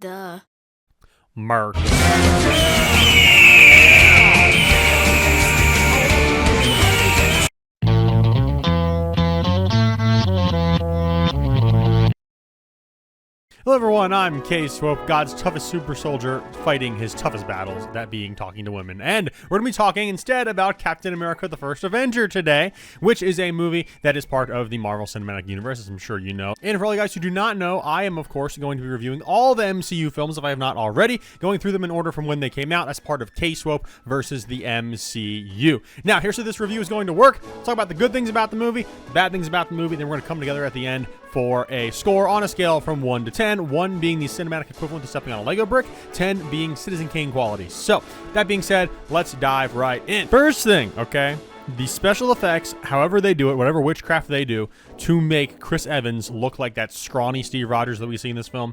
Duh. Mark. Hello everyone, I'm TYPO, God's toughest super soldier, fighting his toughest battles, that being talking to women. And we're going to be talking instead about Captain America the First Avenger today, which is a movie that is part of the Marvel Cinematic Universe, as I'm sure you know. And for all you guys who do not know, I am of course going to be reviewing all the MCU films, if I have not already, going through them in order from when they came out as part of TYPO versus the MCU. Now, here's how this review is going to work. Let's talk about the good things about the movie, the bad things about the movie, then we're going to come together at the end for a score on a scale from 1 to 10, 1 being the cinematic equivalent to stepping on a Lego brick, 10 being Citizen Kane quality. So, that being said, let's dive right in. First thing, okay, the special effects, however they do it, whatever witchcraft they do, to make Chris Evans look like that scrawny Steve Rogers that we see in this film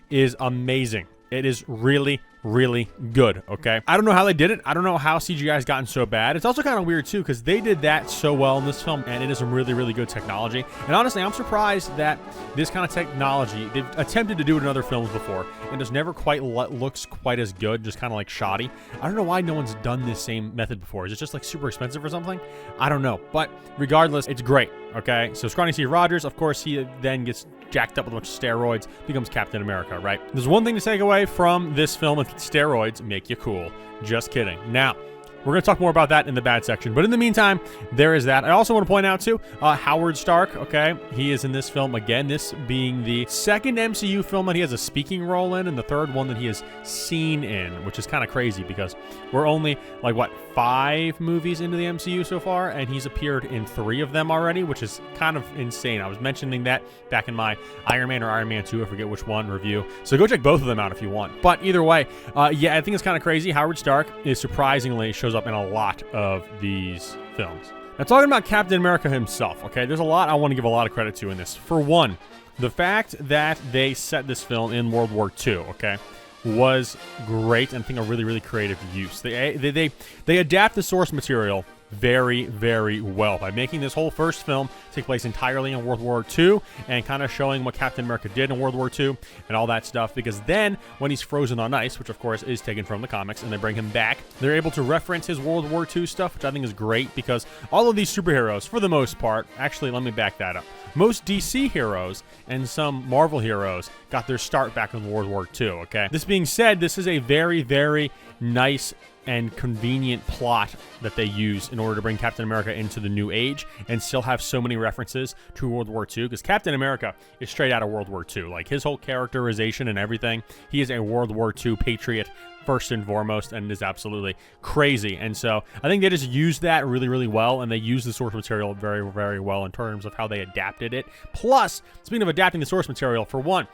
is amazing. It is really, really good, okay? I don't know how they did it. I don't know how CGI has gotten so bad. It's also kind of weird, too, because they did that so well in this film, and it is some really, really good technology. And honestly, I'm surprised that this kind of technology, they've attempted to do it in other films before, and just never quite looks quite as good, just kind of like shoddy. I don't know why no one's done this same method before. Is it just like super expensive or something? I don't know. But regardless, it's great, okay? So scrawny Steve Rogers, of course, he then gets jacked up with a bunch of steroids, becomes Captain America, right? There's one thing to take away from this film: steroids make you cool. Just kidding. Now, we're going to talk more about that in the bad section. But in the meantime, there is that. I also want to point out, too, Howard Stark, okay? He is in this film again, this being the second MCU film that he has a speaking role in, and the third one that he is seen in, which is kind of crazy because we're only, like, what, 5 movies into the MCU so far, and he's appeared in 3 of them already, which is kind of insane. I was mentioning that back in my Iron Man or Iron Man 2, I forget which one, review. So go check both of them out if you want. But either way, yeah, I think it's kind of crazy. Howard Stark is surprisingly shows up in a lot of these films. Now, talking about Captain America himself, okay, there's a lot I want to give a lot of credit to in this. For one, the fact that they set this film in World War II, okay, was great, and I think a really, really creative use. They adapt the source material very, very well by making this whole first film take place entirely in World War II and kind of showing what Captain America did in World War II and all that stuff, because then when he's frozen on ice, which of course is taken from the comics, and they bring him back, they're able to reference his World War II stuff, which I think is great, because all of these superheroes, for the most part, actually, let me back that up. Most DC heroes and some Marvel heroes got their start back in World War II, okay? This being said, this is a very, very nice and convenient plot that they use in order to bring Captain America into the new age and still have so many references to World War II, because Captain America is straight out of World War II. Like, his whole characterization and everything, he is a World War II patriot first and foremost, and is absolutely crazy. And so I think they just used that really, really well, and they used the source material very, very well in terms of how they adapted it. Plus, speaking of adapting the source material, for one,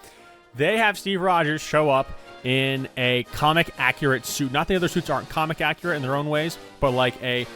they have Steve Rogers show up in a comic accurate suit. Not the other suits aren't comic accurate in their own ways, but like a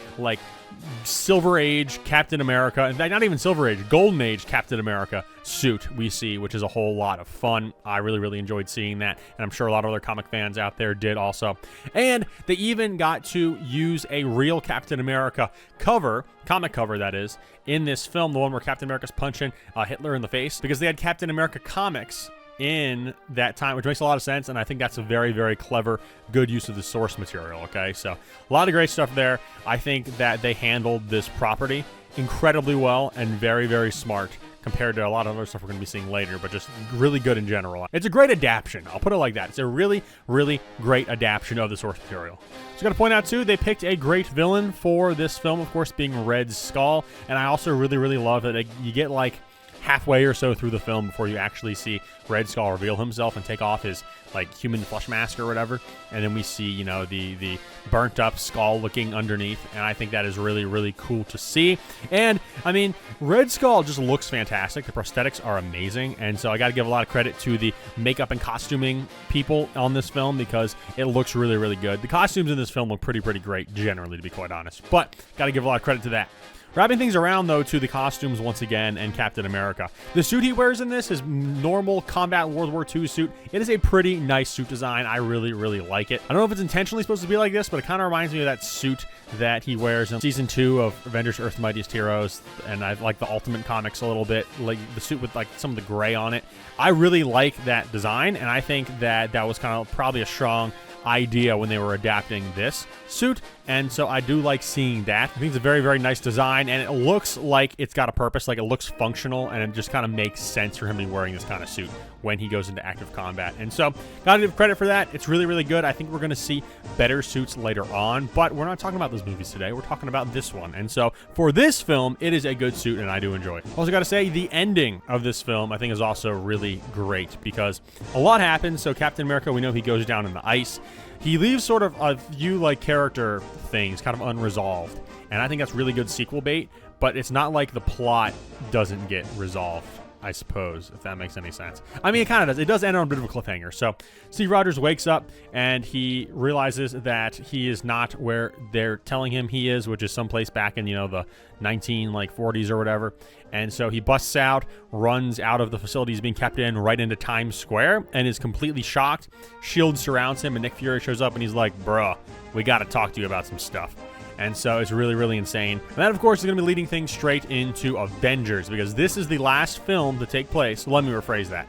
Silver Age Captain America, in fact, not even Silver Age, Golden Age Captain America suit we see, which is a whole lot of fun. I really, really enjoyed seeing that, and I'm sure a lot of other comic fans out there did also. And they even got to use a real Captain America cover, comic cover that is, in this film, the one where Captain America's punching Hitler in the face, because they had Captain America comics in that time, which makes a lot of sense, and I think that's a very, very clever, good use of the source material, okay? So, a lot of great stuff there. I think that they handled this property incredibly well and very, very smart compared to a lot of other stuff we're going to be seeing later, but just really good in general. It's a great adaptation. I'll put it like that. It's a really, really great adaptation of the source material. So, got to point out, too, they picked a great villain for this film, of course, being Red Skull, and I also really, really love that you get, like, halfway or so through the film before you actually see Red Skull reveal himself and take off his, like, human flesh mask or whatever, and then we see, you know, the burnt up skull looking underneath, and I think that is really, really cool to see. And I mean, Red Skull just looks fantastic. The prosthetics are amazing, and so I got to give a lot of credit to the makeup and costuming people on this film, because it looks really, really good. The costumes in this film look pretty great generally, to be quite honest, but got to give a lot of credit to that. Wrapping things around, though, to the costumes once again and Captain America. The suit he wears in this is normal combat World War II suit. It is a pretty nice suit design. I really, really like it. I don't know if it's intentionally supposed to be like this, but it kind of reminds me of that suit that he wears in Season 2 of Avengers Earth's Mightiest Heroes, and I like the Ultimate Comics a little bit, like the suit with like some of the gray on it. I really like that design, and I think that that was kind of probably a strong idea when they were adapting this suit, and so I do like seeing that. I think it's a very, very nice design, and it looks like it's got a purpose, like it looks functional, and it just kind of makes sense for him to be wearing this kind of suit when he goes into active combat. And so, gotta give credit for that. It's really, really good. I think we're going to see better suits later on, but we're not talking about those movies today. We're talking about this one. And so, for this film, it is a good suit, and I do enjoy it. Also gotta say, the ending of this film, I think, is also really great, because a lot happens. So, Captain America, we know he goes down in the ice. He leaves sort of a few like character things kind of unresolved, and I think that's really good sequel bait, but it's not like the plot doesn't get resolved, I suppose, if that makes any sense. I mean, it kind of does. It does end on a bit of a cliffhanger. So Steve Rogers wakes up, and he realizes that he is not where they're telling him he is, which is someplace back in, you know, the 40s or whatever. And so he busts out, runs out of the facility he's being kept in right into Times Square, and is completely shocked. S.H.I.E.L.D. surrounds him, and Nick Fury shows up, and he's like, bruh, we got to talk to you about some stuff. And so it's really, really insane. And that, of course, is going to be leading things straight into Avengers, because this is the last film to take place. Let me rephrase that.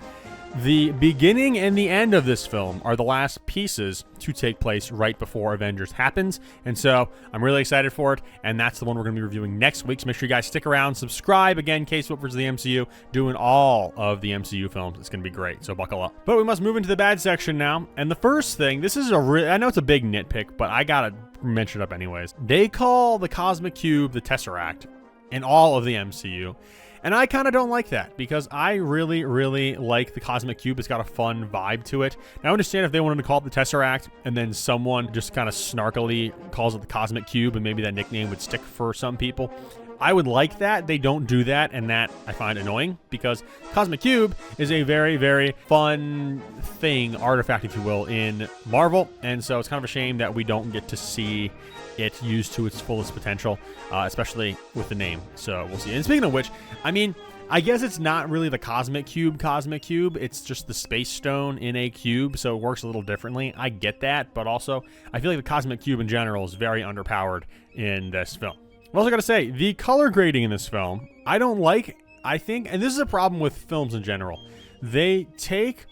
The beginning and the end of this film are the last pieces to take place right before Avengers happens. And so I'm really excited for it. And that's the one we're going to be reviewing next week. So make sure you guys stick around, subscribe. Again, K-Swap vs. the MCU, doing all of the MCU films. It's going to be great. So buckle up. But we must move into the bad section now. And the first thing, this is I know it's a big nitpick, but I got to mention it up anyways. They call the Cosmic Cube the Tesseract in all of the MCU. And I kind of don't like that, because I really, really like the Cosmic Cube. It's got a fun vibe to it. Now, I understand if they wanted to call it the Tesseract, and then someone just kind of snarkily calls it the Cosmic Cube, and maybe that nickname would stick for some people. I would like that. They don't do that, and that I find annoying, because Cosmic Cube is a very, very fun thing, artifact, if you will, in Marvel, and so it's kind of a shame that we don't get to see it used to its fullest potential, especially with the name. So we'll see. And speaking of which, I mean, I guess it's not really the Cosmic Cube. It's just the Space Stone in a cube, so it works a little differently. I get that, but also I feel like the Cosmic Cube in general is very underpowered in this film. I've also got to say, the color grading in this film, I don't like. I think, and this is a problem with films in general, they take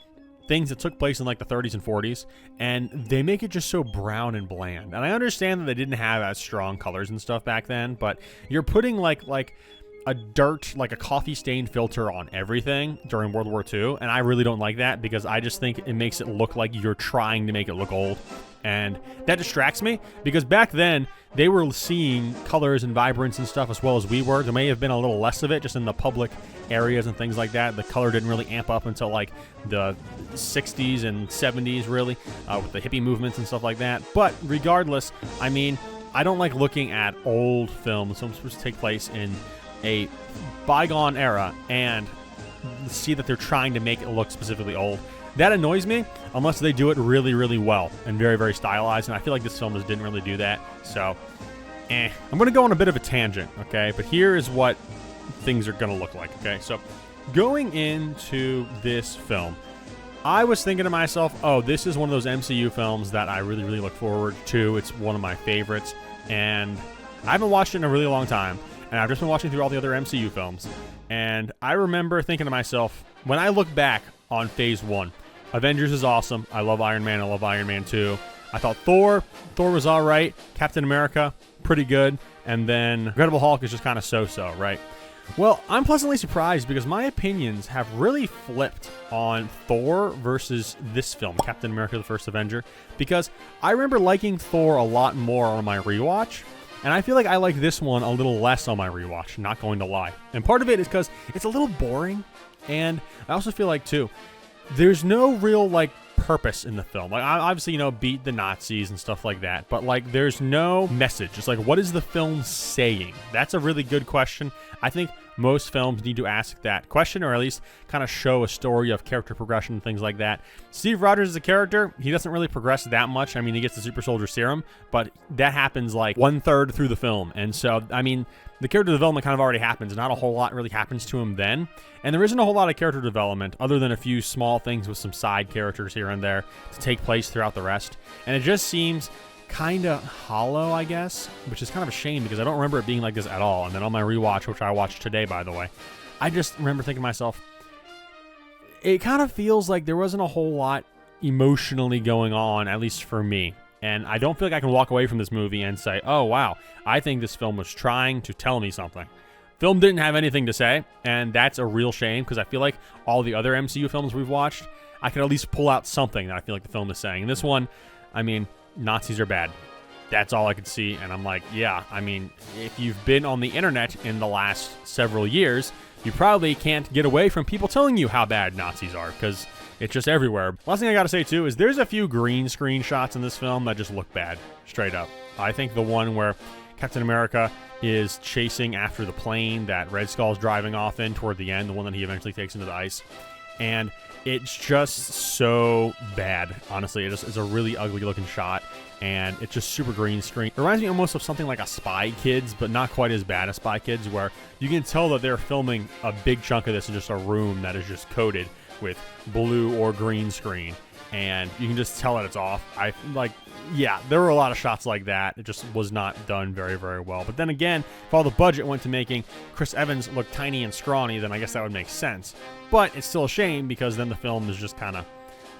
things that took place in like the 30s and 40s, and they make it just so brown and bland. And I understand that they didn't have as strong colors and stuff back then, but you're putting like a dirt, like a coffee stained filter on everything during World War II, and I really don't like that, because I just think it makes it look like you're trying to make it look old. And that distracts me, because back then they were seeing colors and vibrance and stuff as well as we were. There may have been a little less of it just in the public areas and things like that. The color didn't really amp up until like the 60s and 70s, really, with the hippie movements and stuff like that. But regardless, I mean, I don't like looking at old films. Films supposed to take place in a bygone era and see that they're trying to make it look specifically old. That annoys me, unless they do it really, really well and very, very stylized, and I feel like this film just didn't really do that, so, I'm going to go on a bit of a tangent, okay, but here is what things are going to look like, okay? So, going into this film, I was thinking to myself, oh, this is one of those MCU films that I really, really look forward to. It's one of my favorites, and I haven't watched it in a really long time, and I've just been watching through all the other MCU films, and I remember thinking to myself, when I look back on Phase 1, Avengers is awesome. I love Iron Man. I love Iron Man 2. I thought Thor was all right. Captain America, pretty good. And then Incredible Hulk is just kind of so-so, right? Well, I'm pleasantly surprised, because my opinions have really flipped on Thor versus this film, Captain America: The First Avenger, because I remember liking Thor a lot more on my rewatch, and I feel like I like this one a little less on my rewatch, not going to lie. And part of it is because it's a little boring, and I also feel like, too, there's no real, like, purpose in the film. Like, obviously, you know, beat the Nazis and stuff like that, but, like, there's no message. It's like, what is the film saying? That's a really good question. I think most films need to ask that question, or at least kind of show a story of character progression, things like that. Steve Rogers as a character, he doesn't really progress that much. I mean, he gets the super soldier serum, but that happens like 1/3 through the film. And so, I mean, the character development kind of already happens. Not a whole lot really happens to him then. And there isn't a whole lot of character development other than a few small things with some side characters here and there to take place throughout the rest. And it just seems kind of hollow, I guess, which is kind of a shame because I don't remember it being like this at all. And then on my rewatch, which I watched today, by the way, I just remember thinking to myself, it kind of feels like there wasn't a whole lot emotionally going on, at least for me. And I don't feel like I can walk away from this movie and say, oh, wow, I think this film was trying to tell me something. Film didn't have anything to say, and that's a real shame because I feel like all the other MCU films we've watched, I can at least pull out something that I feel like the film is saying. And this one, I mean, Nazis are bad. That's all I could see, and I'm like, yeah, I mean, if you've been on the internet in the last several years, you probably can't get away from people telling you how bad Nazis are because it's just everywhere. Last thing I gotta say too is there's a few green screen shots in this film that just look bad, straight up. I think the one where Captain America is chasing after the plane that Red Skull's driving off in toward the end, the one that he eventually takes into the ice, and it's just so bad, honestly. It's a really ugly looking shot, and it's just super green screen. It reminds me almost of something like a Spy Kids, but not quite as bad as Spy Kids, where you can tell that they're filming a big chunk of this in just a room that is just coated with blue or green screen, and you can just tell that it's off. Yeah, there were a lot of shots like that. It just was not done very, very well. But then again, if all the budget went to making Chris Evans look tiny and scrawny, then I guess that would make sense. But it's still a shame because then the film is just kind of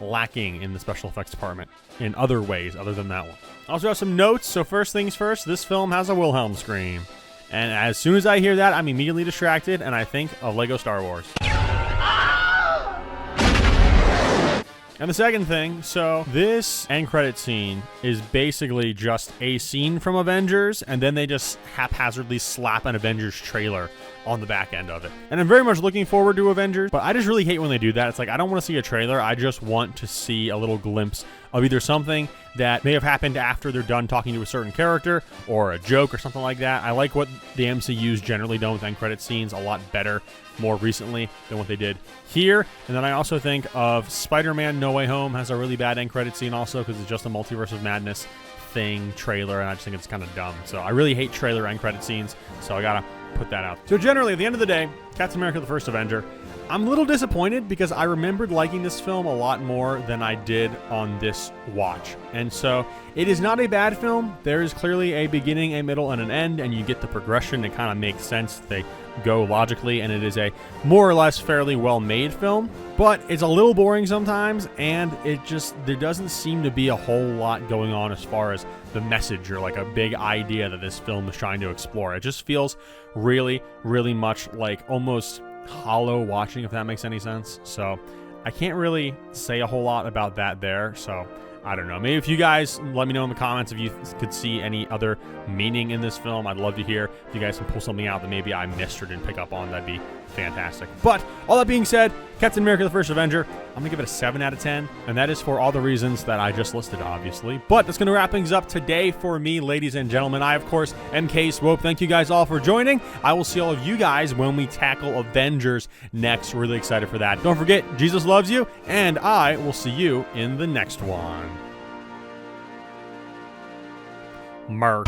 lacking in the special effects department in other ways other than that one. I also have some notes. So first things first, this film has a Wilhelm scream. And as soon as I hear that, I'm immediately distracted and I think of Lego Star Wars. And the second thing, so this end credit scene is basically just a scene from Avengers, and then they just haphazardly slap an Avengers trailer on the back end of it. And I'm very much looking forward to Avengers, but I just really hate when they do that. It's like, I don't want to see a trailer. I just want to see a little glimpse of either something that may have happened after they're done talking to a certain character, or a joke or something like that. I like what the MCU's generally done with end credit scenes a lot better more recently than what they did here. And then I also think of Spider-Man No Way Home has a really bad end credit scene also because it's just a Multiverse of Madness thing trailer, and I just think it's kind of dumb. So I really hate trailer end credit scenes, so I gotta put that out. So generally, at the end of the day, Captain America the First Avenger, I'm a little disappointed because I remembered liking this film a lot more than I did on this watch. And so it is not a bad film. There is clearly a beginning, a middle, and an end, and you get the progression. It kind of makes sense. They go logically, and it is a more or less fairly well-made film. But it's a little boring sometimes, and there doesn't seem to be a whole lot going on as far as the message or like a big idea that this film is trying to explore. It just feels really, really much like almost hollow watching, if that makes any sense. So I can't really say a whole lot about that there. So I don't know. Maybe if you guys let me know in the comments if you could see any other meaning in this film. I'd love to hear if you guys can pull something out that maybe I missed or didn't pick up on. That'd be fantastic. But all that being said, Captain America the First Avenger, I'm gonna give it a 7 out of 10, and that is for all the reasons that I just listed, obviously. But that's gonna wrap things up today for me, ladies and gentlemen. I, of course, am K Swope. Thank you guys all for joining. I will see all of you guys when we tackle Avengers next. Really excited for that. Don't forget, Jesus loves you, and I will see you in the next one. Mark.